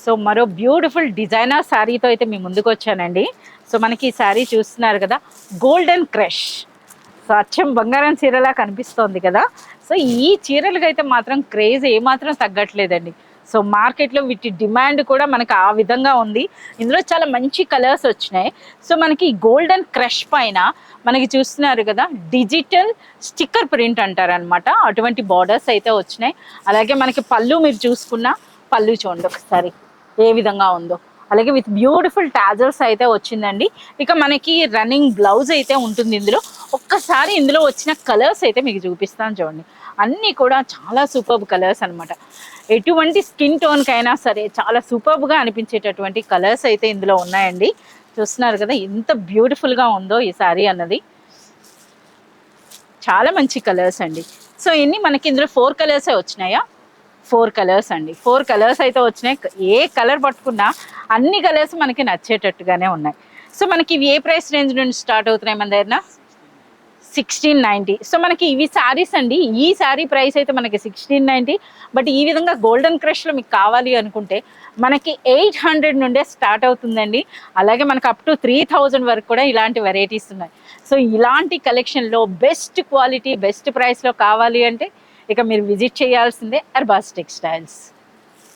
So మరో beautiful designer శారీతో అయితే మీ ముందుకు వచ్చానండి. సో మనకి ఈ శారీ చూస్తున్నారు కదా, గోల్డెన్ క్రష్. సో అచ్చం బంగారం చీరలా కనిపిస్తోంది కదా. సో ఈ చీరలకు అయితే మాత్రం క్రేజ్ ఏమాత్రం తగ్గట్లేదండి. సో మార్కెట్లో వీటి డిమాండ్ కూడా మనకి ఆ విధంగా ఉంది. ఇందులో చాలా మంచి కలర్స్ వచ్చినాయి. సో మనకి గోల్డెన్ క్రష్ పైన మనకి చూస్తున్నారు కదా, డిజిటల్ స్టిక్కర్ ప్రింట్ అంటారనమాట, అటువంటి బార్డర్స్ అయితే వచ్చినాయి. అలాగే మనకి పళ్ళు మీరు చూసుకున్న పళ్ళు చూడండి ఒకసారి ఏ విధంగా ఉందో. అలాగే విత్ బ్యూటిఫుల్ టాజల్స్ అయితే వచ్చిందండి. ఇక మనకి రన్నింగ్ బ్లౌజ్ అయితే ఉంటుంది ఇందులో. ఒక్కసారి ఇందులో వచ్చిన కలర్స్ అయితే మీకు చూపిస్తాను చూడండి. అన్నీ కూడా చాలా సూపర్బ్ కలర్స్ అనమాట. ఎటువంటి స్కిన్ టోన్కైనా సరే చాలా సూపర్బ్గా అనిపించేటటువంటి కలర్స్ అయితే ఇందులో ఉన్నాయండి. చూస్తున్నారు కదా ఎంత బ్యూటిఫుల్గా ఉందో ఈ శారీ అన్నది. చాలా మంచి కలర్స్ అండి. సో ఇన్ని మనకి ఇందులో 4 కలర్సే వచ్చినాయా? 4 కలర్స్ అండి. 4 కలర్స్ అయితే వచ్చినాయి. ఏ కలర్ పట్టుకున్నా అన్ని కలర్స్ మనకి నచ్చేటట్టుగానే ఉన్నాయి. సో మనకి ఇవి ఏ ప్రైస్ రేంజ్ నుండి స్టార్ట్ అవుతున్నాయి మన దగ్గర? 1690. సో మనకి ఇవి శారీస్ అండి. ఈ శారీ ప్రైస్ అయితే మనకి 1690. బట్ ఈ విధంగా గోల్డెన్ క్రష్లో మీకు కావాలి అనుకుంటే మనకి 800 నుండే స్టార్ట్ అవుతుందండి. అలాగే మనకు అప్ టు 3000 వరకు కూడా ఇలాంటి వెరైటీస్ ఉన్నాయి. సో ఇలాంటి కలెక్షన్లో బెస్ట్ క్వాలిటీ బెస్ట్ ప్రైస్లో కావాలి అంటే ఇక మీరు విజిట్ చేయాల్సిందే అర్బాస్ టెక్స్టైల్స్.